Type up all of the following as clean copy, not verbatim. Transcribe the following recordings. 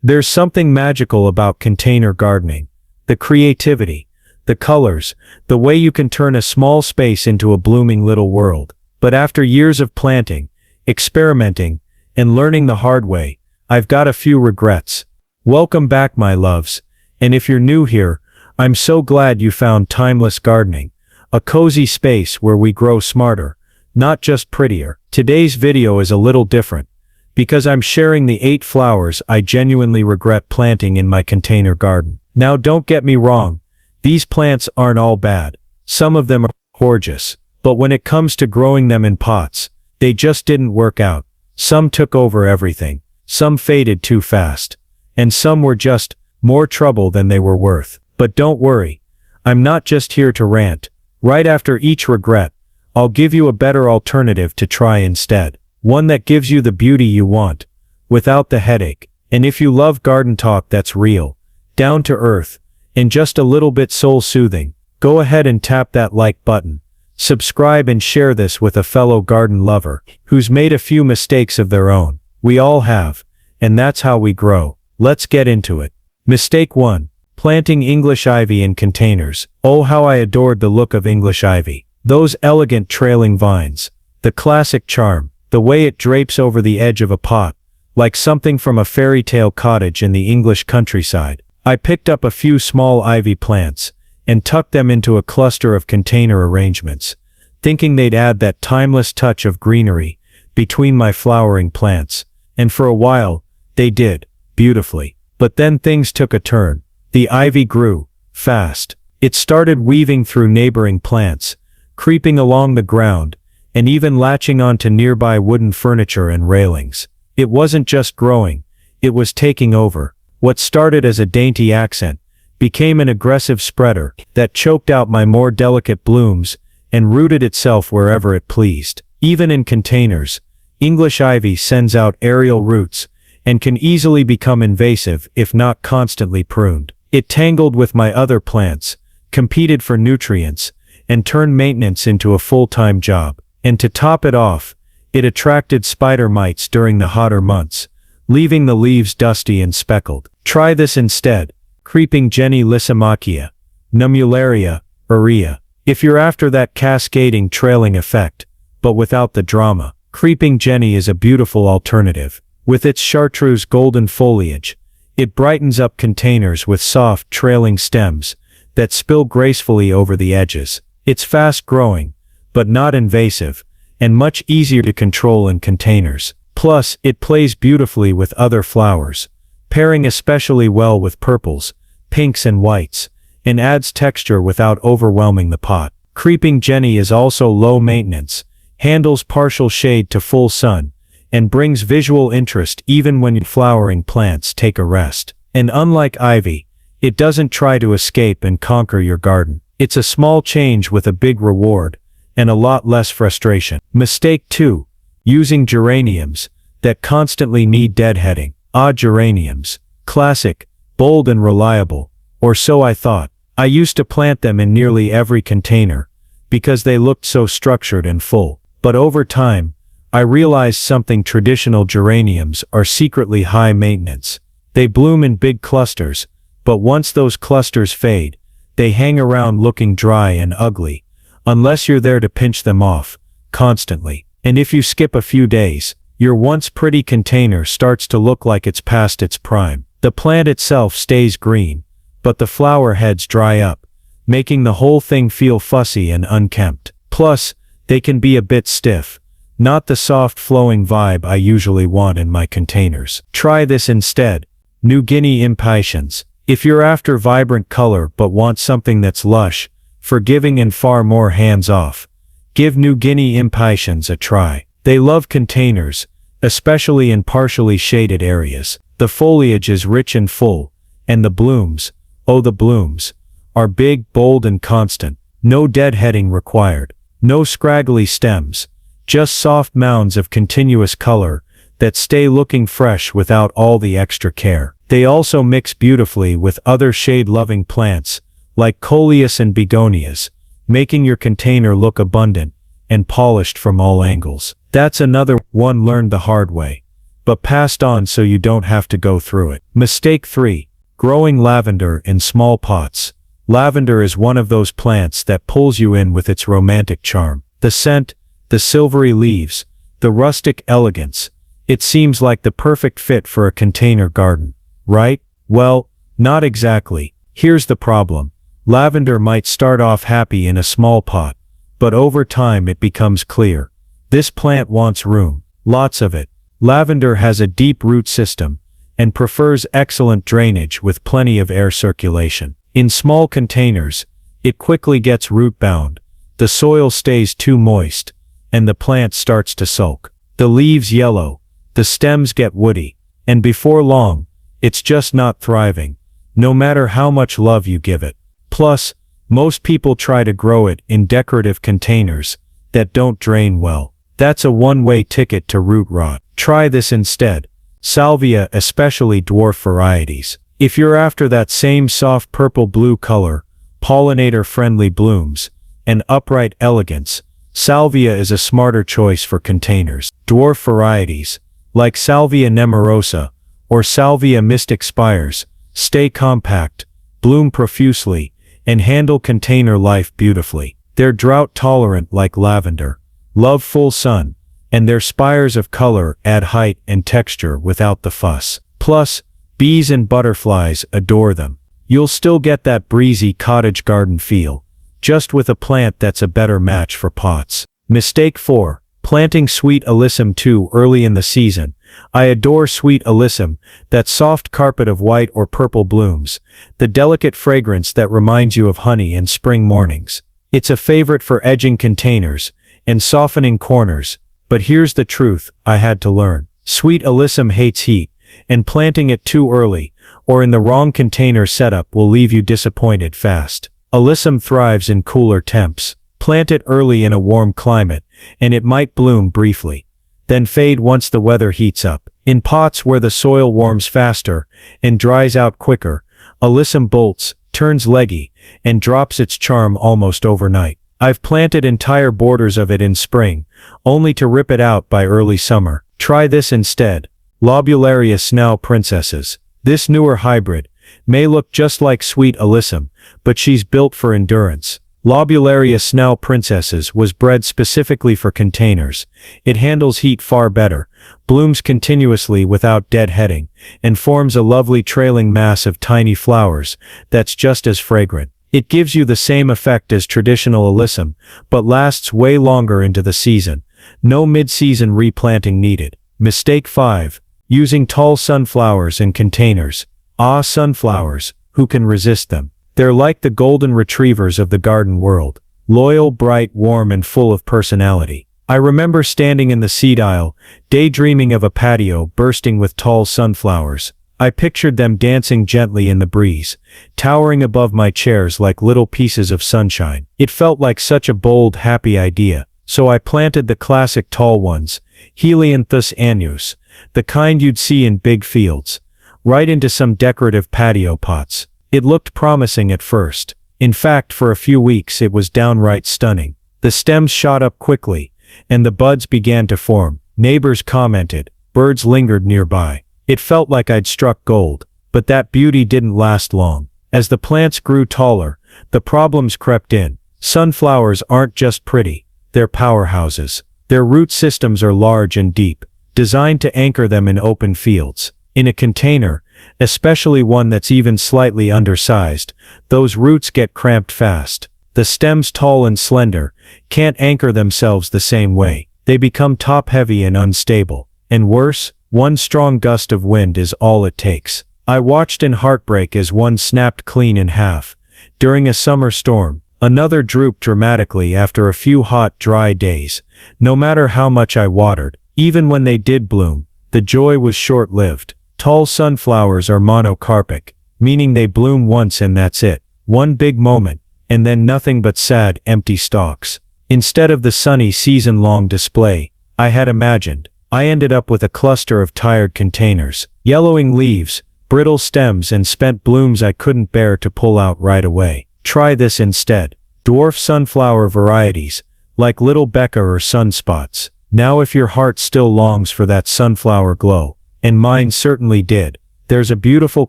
There's something magical about container gardening. The creativity, the colors, the way you can turn a small space into a blooming little world. But after years of planting, experimenting, and learning the hard way, I've got a few regrets. Welcome back, my loves. And if you're new here, I'm so glad you found Timeless Gardening, a cozy space where we grow smarter, not just prettier. Today's video is a little different, because I'm sharing the 8 flowers I genuinely regret planting in my container garden. Now don't get me wrong, these plants aren't all bad. Some of them are gorgeous, but when it comes to growing them in pots, they just didn't work out. Some took over everything, some faded too fast, and some were just more trouble than they were worth. But don't worry, I'm not just here to rant. Right after each regret, I'll give you a better alternative to try instead. One that gives you the beauty you want, without the headache. And if you love garden talk that's real, down to earth, and just a little bit soul-soothing, go ahead and tap that like button. Subscribe and share this with a fellow garden lover who's made a few mistakes of their own. We all have, and that's how we grow. Let's get into it. Mistake 1. Planting English ivy in containers. Oh, how I adored the look of English ivy. Those elegant trailing vines. The classic charm. The way it drapes over the edge of a pot, like something from a fairy tale cottage in the English countryside. I picked up a few small ivy plants, and tucked them into a cluster of container arrangements, thinking they'd add that timeless touch of greenery between my flowering plants. And for a while, they did, beautifully. But then things took a turn. The ivy grew, fast. It started weaving through neighboring plants, creeping along the ground, and even latching onto nearby wooden furniture and railings. It wasn't just growing, it was taking over. What started as a dainty accent became an aggressive spreader that choked out my more delicate blooms and rooted itself wherever it pleased. Even in containers, English ivy sends out aerial roots and can easily become invasive if not constantly pruned. It tangled with my other plants, competed for nutrients, and turned maintenance into a full-time job. And to top it off, it attracted spider mites during the hotter months, leaving the leaves dusty and speckled. Try this instead. Creeping Jenny Lysimachia, Nummularia, aurea. If you're after that cascading trailing effect, but without the drama, Creeping Jenny is a beautiful alternative. With its chartreuse golden foliage, it brightens up containers with soft trailing stems that spill gracefully over the edges. It's fast-growing, but not invasive, and much easier to control in containers. Plus, it plays beautifully with other flowers, pairing especially well with purples, pinks and whites, and adds texture without overwhelming the pot. Creeping Jenny is also low maintenance, handles partial shade to full sun, and brings visual interest even when flowering plants take a rest. And unlike ivy, it doesn't try to escape and conquer your garden. It's a small change with a big reward, and a lot less frustration. Mistake 2. Using geraniums that constantly need deadheading. Geraniums. Classic, bold and reliable, or so I thought. I used to plant them in nearly every container, because they looked so structured and full. But over time, I realized something: traditional geraniums are secretly high maintenance. They bloom in big clusters, but once those clusters fade, they hang around looking dry and ugly, unless you're there to pinch them off, constantly. And if you skip a few days, your once pretty container starts to look like it's past its prime. The plant itself stays green, but the flower heads dry up, making the whole thing feel fussy and unkempt. Plus, they can be a bit stiff, not the soft flowing vibe I usually want in my containers. Try this instead. New Guinea Impatiens. If you're after vibrant color but want something that's lush, forgiving and far more hands-off, give New Guinea Impatiens a try. They love containers, especially in partially shaded areas. The foliage is rich and full, and the blooms, oh the blooms, are big, bold and constant. No deadheading required. No scraggly stems, just soft mounds of continuous color that stay looking fresh without all the extra care. They also mix beautifully with other shade-loving plants, like coleus and begonias, making your container look abundant and polished from all angles. That's another one learned the hard way. but passed on so you don't have to go through it. Mistake 3. Growing lavender in small pots. Lavender is one of those plants that pulls you in with its romantic charm. The scent, the silvery leaves, the rustic elegance. It seems like the perfect fit for a container garden, right? Well, not exactly. Here's the problem. Lavender might start off happy in a small pot, but over time it becomes clear. This plant wants room, lots of it. Lavender has a deep root system and prefers excellent drainage with plenty of air circulation. In small containers, it quickly gets root bound, the soil stays too moist, and the plant starts to sulk. The leaves yellow, the stems get woody, and before long, it's just not thriving, no matter how much love you give it. Plus, most people try to grow it in decorative containers that don't drain well. That's a one-way ticket to root rot. Try this instead. Salvia, especially dwarf varieties. If you're after that same soft purple-blue color, pollinator-friendly blooms, and upright elegance, Salvia is a smarter choice for containers. Dwarf varieties, like Salvia nemorosa or Salvia mystic spires, stay compact, bloom profusely, and handle container life beautifully. They're drought-tolerant like lavender, love full sun, and their spires of color add height and texture without the fuss. Plus, bees and butterflies adore them. You'll still get that breezy cottage garden feel, just with a plant that's a better match for pots. Mistake 4. Planting sweet Alysum too early in the season. I adore sweet Alysum, that soft carpet of white or purple blooms, the delicate fragrance that reminds you of honey and spring mornings. It's a favorite for edging containers and softening corners, but here's the truth I had to learn. Sweet Alysum hates heat, and planting it too early, or in the wrong container setup will leave you disappointed fast. Alysum thrives in cooler temps. Plant it early in a warm climate, and it might bloom briefly, then fade once the weather heats up. In pots where the soil warms faster and dries out quicker, Alysum bolts, turns leggy, and drops its charm almost overnight. I've planted entire borders of it in spring, only to rip it out by early summer. Try this instead. Lobularia Snail Princesses. This newer hybrid may look just like sweet Alysum, but she's built for endurance. Lobularia Snail Princesses was bred specifically for containers. It handles heat far better, blooms continuously without deadheading, and forms a lovely trailing mass of tiny flowers that's just as fragrant. It gives you the same effect as traditional Alysum, but lasts way longer into the season. No mid-season replanting needed. Mistake 5. Using tall sunflowers in containers. Ah, sunflowers, who can resist them? They're like the golden retrievers of the garden world. Loyal, bright, warm, and full of personality. I remember standing in the seed aisle, daydreaming of a patio bursting with tall sunflowers. I pictured them dancing gently in the breeze, towering above my chairs like little pieces of sunshine. It felt like such a bold, happy idea, so I planted the classic tall ones, Helianthus annus, the kind you'd see in big fields, right into some decorative patio pots. It looked promising at first. In fact, for a few weeks it was downright stunning. The stems shot up quickly, and the buds began to form. Neighbors commented, birds lingered nearby. It felt like I'd struck gold, but that beauty didn't last long. As the plants grew taller, the problems crept in. Sunflowers aren't just pretty, they're powerhouses. Their root systems are large and deep, designed to anchor them in open fields. In a container, especially one that's even slightly undersized, those roots get cramped fast. The stems, tall and slender, can't anchor themselves the same way. They become top-heavy and unstable. And worse, one strong gust of wind is all it takes. I watched in heartbreak as one snapped clean in half. During a summer storm, another drooped dramatically after a few hot, dry days. No matter how much I watered, even when they did bloom, the joy was short-lived. Tall sunflowers are monocarpic, meaning they bloom once and that's it. One big moment, and then nothing but sad, empty stalks. Instead of the sunny season-long display I had imagined, I ended up with a cluster of tired containers, yellowing leaves, brittle stems, and spent blooms I couldn't bear to pull out right away. Try this instead. Dwarf sunflower varieties, like Little Becca or Sunspots. Now if your heart still longs for that sunflower glow, and mine certainly did, there's a beautiful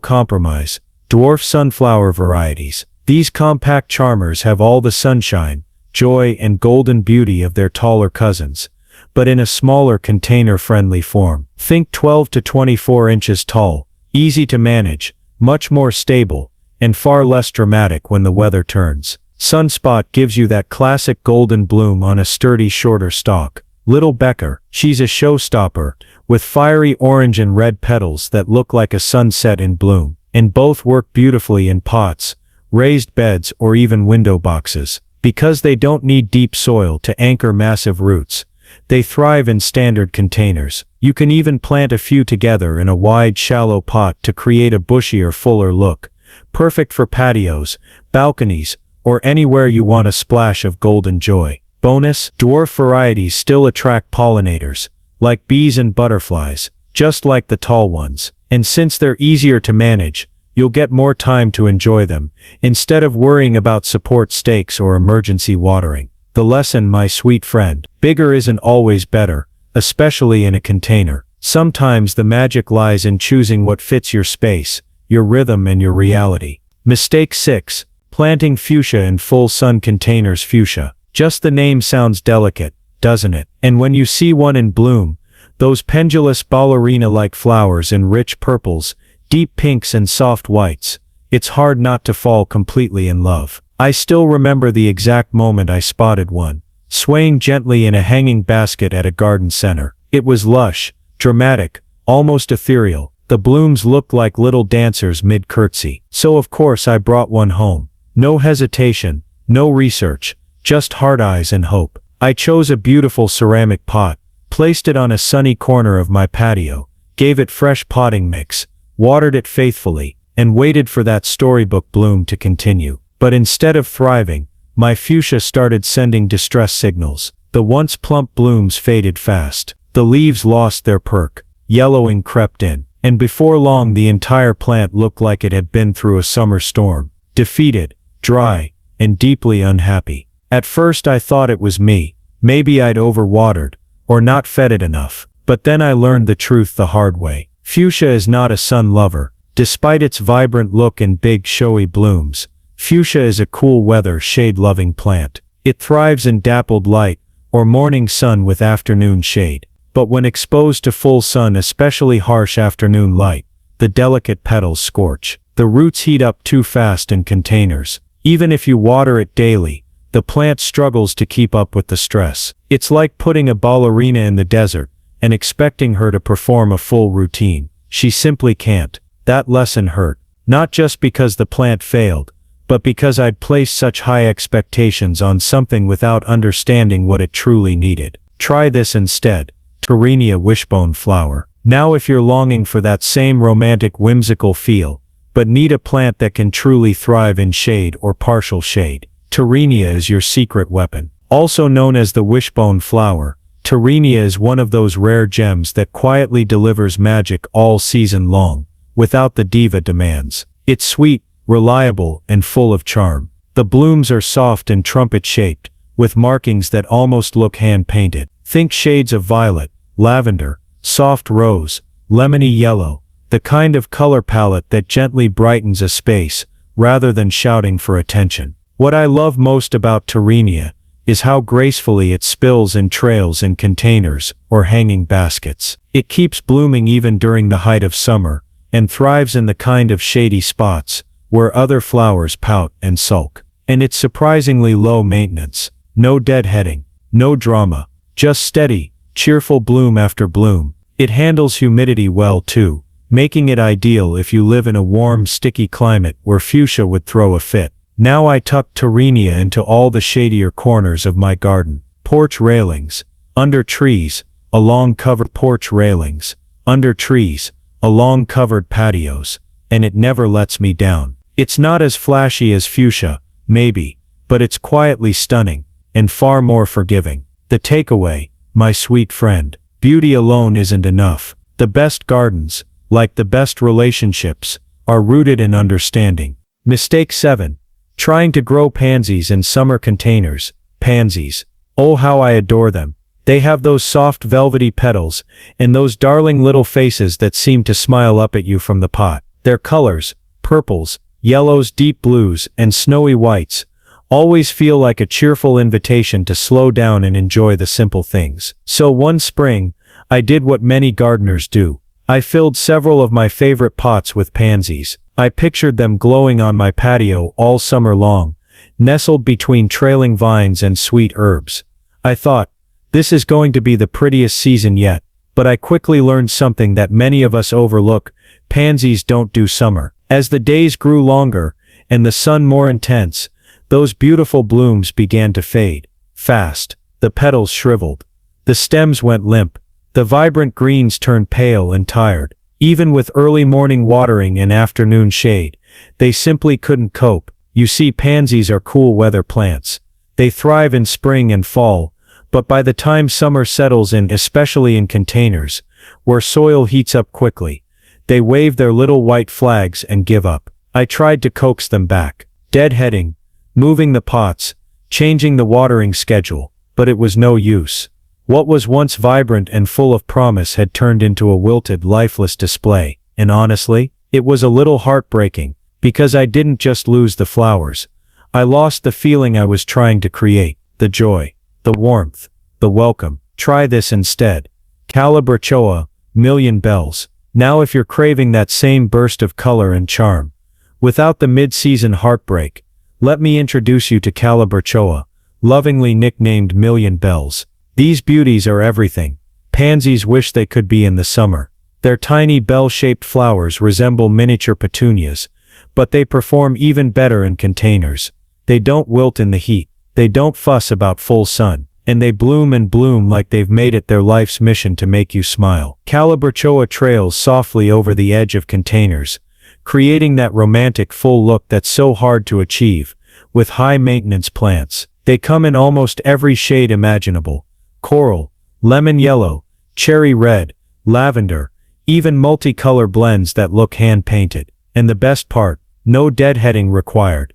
compromise. Dwarf sunflower varieties. These compact charmers have all the sunshine, joy and golden beauty of their taller cousins, but in a smaller container-friendly form. Think 12 to 24 inches tall, easy to manage, much more stable, and far less dramatic when the weather turns. Sunspot gives you that classic golden bloom on a sturdy shorter stalk. Little Becker, she's a showstopper, with fiery orange and red petals that look like a sunset in bloom, and both work beautifully in pots, raised beds or even window boxes. Because they don't need deep soil to anchor massive roots, they thrive in standard containers. You can even plant a few together in a wide shallow pot to create a bushier, fuller look, perfect for patios, balconies, or anywhere you want a splash of golden joy. Bonus, dwarf varieties still attract pollinators, like bees and butterflies, just like the tall ones. And since they're easier to manage, you'll get more time to enjoy them, instead of worrying about support stakes or emergency watering. The lesson, my sweet friend: bigger isn't always better, especially in a container. Sometimes the magic lies in choosing what fits your space, your rhythm and your reality. Mistake 6. Planting fuchsia in full sun containers. Fuchsia. Just the name sounds delicate, doesn't it? And when you see one in bloom, those pendulous ballerina-like flowers in rich purples, deep pinks and soft whites, it's hard not to fall completely in love. I still remember the exact moment I spotted one, swaying gently in a hanging basket at a garden center. It was lush, dramatic, almost ethereal. The blooms looked like little dancers mid-curtsy. So of course I brought one home. No hesitation, no research, just hard eyes and hope. I chose a beautiful ceramic pot, placed it on a sunny corner of my patio, gave it fresh potting mix, watered it faithfully, and waited for that storybook bloom to continue. But instead of thriving, my fuchsia started sending distress signals. The once plump blooms faded fast. The leaves lost their perk. Yellowing crept in. And before long the entire plant looked like it had been through a summer storm. Defeated, dry, and deeply unhappy. At first I thought it was me. Maybe I'd overwatered, or not fed it enough. But then I learned the truth the hard way. Fuchsia is not a sun lover. Despite its vibrant look and big showy blooms, fuchsia is a cool weather shade-loving plant. It thrives in dappled light, or morning sun with afternoon shade. But when exposed to full sun, especially harsh afternoon light, the delicate petals scorch. The roots heat up too fast in containers. Even if you water it daily, the plant struggles to keep up with the stress. It's like putting a ballerina in the desert and expecting her to perform a full routine. She simply can't. That lesson hurt. Not just because the plant failed, but because I'd placed such high expectations on something without understanding what it truly needed. Try this instead. Terrinia wishbone flower. Now if you're longing for that same romantic whimsical feel, but need a plant that can truly thrive in shade or partial shade, Terrinia is your secret weapon. Also known as the wishbone flower, Terrinia is one of those rare gems that quietly delivers magic all season long, without the diva demands. It's sweet, reliable, and full of charm. The blooms are soft and trumpet-shaped, with markings that almost look hand-painted. Think shades of violet, lavender, soft rose, lemony yellow, the kind of color palette that gently brightens a space, rather than shouting for attention. What I love most about Terrinia is how gracefully it spills and trails in containers or hanging baskets. It keeps blooming even during the height of summer, and thrives in the kind of shady spots where other flowers pout and sulk. And it's surprisingly low maintenance. No deadheading, no drama, just steady, cheerful bloom after bloom. It handles humidity well too, making it ideal if you live in a warm, sticky climate where fuchsia would throw a fit. Now I tuck Terrinia into all the shadier corners of my garden. Porch railings, under trees, along covered porch railings, under trees, along covered patios, and it never lets me down. It's not as flashy as fuchsia, maybe, but it's quietly stunning, and far more forgiving. The takeaway, my sweet friend: beauty alone isn't enough. The best gardens, like the best relationships, are rooted in understanding. Mistake 7. Trying to grow pansies in summer containers. Pansies. Oh, how I adore them. They have those soft velvety petals, and those darling little faces that seem to smile up at you from the pot. Their colors, purples, yellows, deep blues, and snowy whites, always feel like a cheerful invitation to slow down and enjoy the simple things. So one spring, I did what many gardeners do. I filled several of my favorite pots with pansies. I pictured them glowing on my patio all summer long, nestled between trailing vines and sweet herbs. I thought, this is going to be the prettiest season yet, but I quickly learned something that many of us overlook: pansies don't do summer. As the days grew longer, and the sun more intense, those beautiful blooms began to fade. Fast, the petals shriveled. The stems went limp. The vibrant greens turned pale and tired. Even with early morning watering and afternoon shade, they simply couldn't cope. You see, pansies are cool weather plants. They thrive in spring and fall, but by the time summer settles in, especially in containers, where soil heats up quickly, they wave their little white flags and give up. I tried to coax them back, deadheading, moving the pots, changing the watering schedule, but it was no use. What was once vibrant and full of promise had turned into a wilted, lifeless display, and honestly, it was a little heartbreaking, because I didn't just lose the flowers. I lost the feeling I was trying to create, the joy, the warmth, the welcome. Try this instead. Calabrachoa, Million Bells. Now if you're craving that same burst of color and charm, without the mid-season heartbreak, let me introduce you to Calabrachoa, lovingly nicknamed Million Bells. These beauties are everything pansies wish they could be in the summer. Their tiny bell-shaped flowers resemble miniature petunias, but they perform even better in containers. They don't wilt in the heat, they don't fuss about full sun, and they bloom and bloom like they've made it their life's mission to make you smile. Calabrachoa trails softly over the edge of containers, creating that romantic full look that's so hard to achieve with high-maintenance plants. They come in almost every shade imaginable: coral, lemon yellow, cherry red, lavender, even multicolor blends that look hand-painted. And the best part, no deadheading required.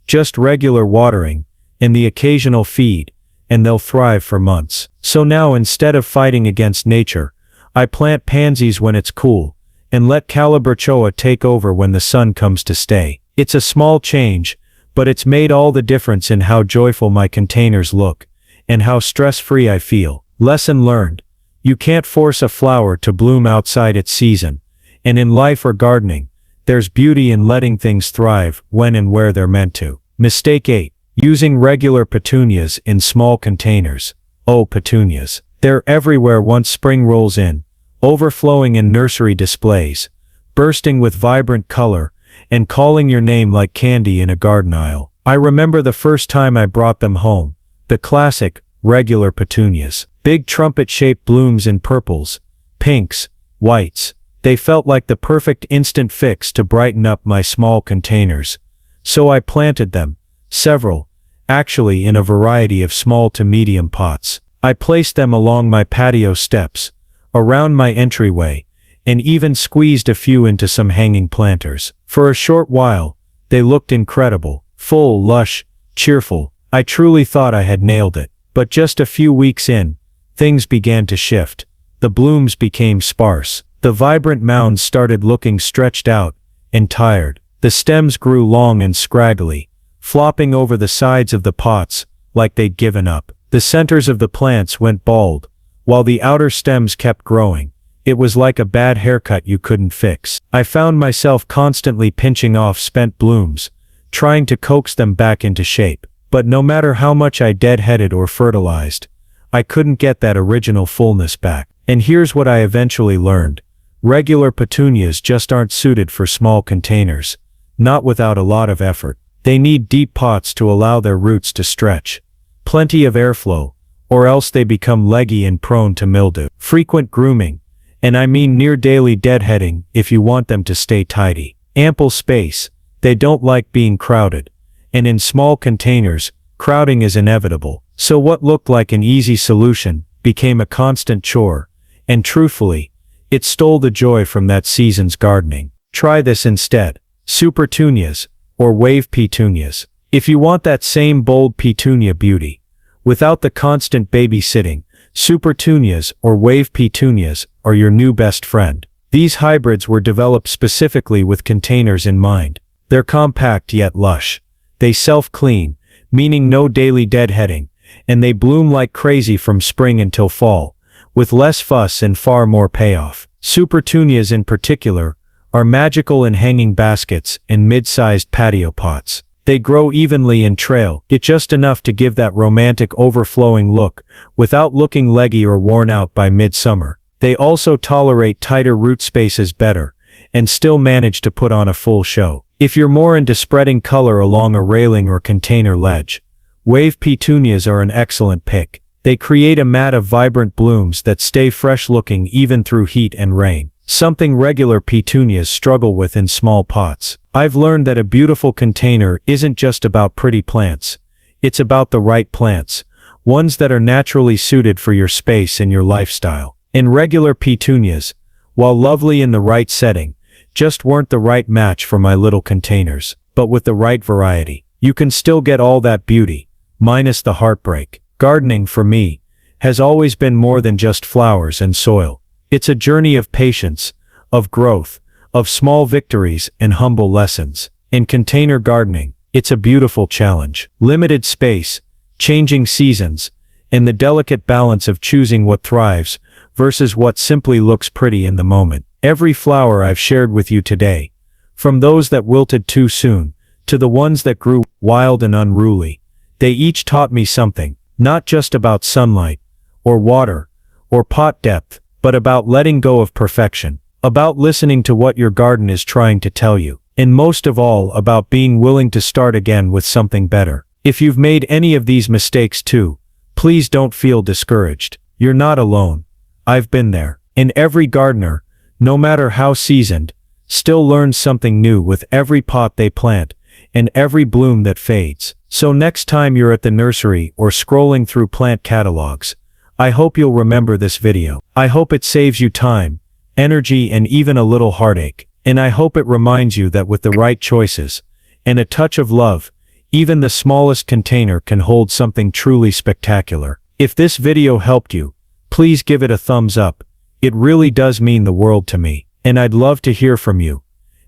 Just regular watering, and the occasional feed, and they'll thrive for months. So now, instead of fighting against nature, I plant pansies when it's cool, and let Calabrachoa take over when the sun comes to stay. It's a small change, but it's made all the difference in how joyful my containers look, and how stress-free I feel. Lesson learned: you can't force a flower to bloom outside its season, and in life or gardening, there's beauty in letting things thrive when and where they're meant to. Mistake 8. Using regular petunias in small containers. Oh, petunias. They're everywhere once spring rolls in, overflowing in nursery displays, bursting with vibrant color, and calling your name like candy in a garden aisle. I remember the first time I brought them home. The classic, regular petunias. Big trumpet-shaped blooms in purples, pinks, whites. They felt like the perfect instant fix to brighten up my small containers. So I planted them, several, actually in a variety of small to medium pots. I placed them along my patio steps, around my entryway, and even squeezed a few into some hanging planters. For a short while, they looked incredible, full, lush, cheerful. I truly thought I had nailed it. But just a few weeks in, things began to shift. The blooms became sparse. The vibrant mounds started looking stretched out and tired. The stems grew long and scraggly, flopping over the sides of the pots like they'd given up. The centers of the plants went bald, while the outer stems kept growing. It was like a bad haircut you couldn't fix. I found myself constantly pinching off spent blooms, trying to coax them back into shape. But no matter how much I deadheaded or fertilized, I couldn't get that original fullness back. And here's what I eventually learned: regular petunias just aren't suited for small containers, not without a lot of effort. They need deep pots to allow their roots to stretch, plenty of airflow, or else they become leggy and prone to mildew. Frequent grooming, and I mean near daily deadheading if you want them to stay tidy. Ample space, they don't like being crowded. And in small containers, crowding is inevitable. So what looked like an easy solution became a constant chore, and truthfully, it stole the joy from that season's gardening. Try this instead: supertunias, or wave petunias. If you want that same bold petunia beauty, without the constant babysitting, Super Tunias or wave petunias are your new best friend. These hybrids were developed specifically with containers in mind. They're compact yet lush. They self-clean, meaning no daily deadheading, and they bloom like crazy from spring until fall, with less fuss and far more payoff. Super Tunias in particular are magical in hanging baskets and mid-sized patio pots. They grow evenly and trail it just enough to give that romantic overflowing look without looking leggy or worn out by midsummer. They also tolerate tighter root spaces better and still manage to put on a full show. If you're more into spreading color along a railing or container ledge, wave petunias are an excellent pick. They create a mat of vibrant blooms that stay fresh looking even through heat and rain, something regular petunias struggle with in small pots. I've learned that a beautiful container isn't just about pretty plants. It's about the right plants, ones that are naturally suited for your space and your lifestyle. And regular petunias, while lovely in the right setting, just weren't the right match for my little containers. But with the right variety, you can still get all that beauty, minus the heartbreak. Gardening, for me, has always been more than just flowers and soil. It's a journey of patience, of growth, of small victories and humble lessons. In container gardening, it's a beautiful challenge. Limited space, changing seasons, and the delicate balance of choosing what thrives versus what simply looks pretty in the moment. Every flower I've shared with you today, from those that wilted too soon, to the ones that grew wild and unruly, they each taught me something, not just about sunlight, or water, or pot depth, but about letting go of perfection, about listening to what your garden is trying to tell you, and most of all about being willing to start again with something better. If you've made any of these mistakes too, please don't feel discouraged. You're not alone. I've been there. And every gardener, no matter how seasoned, still learns something new with every pot they plant, and every bloom that fades. So next time you're at the nursery or scrolling through plant catalogs, I hope you'll remember this video. I hope it saves you time, energy, and even a little heartache. And I hope it reminds you that with the right choices and a touch of love, even the smallest container can hold something truly spectacular. If this video helped you, please give it a thumbs up. It really does mean the world to me. And I'd love to hear from you.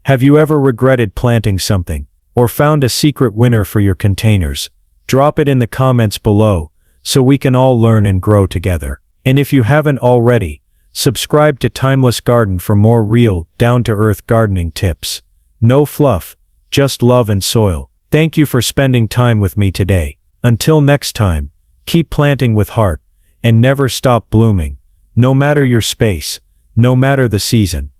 Have you ever regretted planting something, or found a secret winner for your containers? Drop it in the comments below, so we can all learn and grow together. And if you haven't already, subscribe to Timeless Garden for more real, down-to-earth gardening tips. No fluff, just love and soil. Thank you for spending time with me today. Until next time, keep planting with heart, and never stop blooming, no matter your space, no matter the season.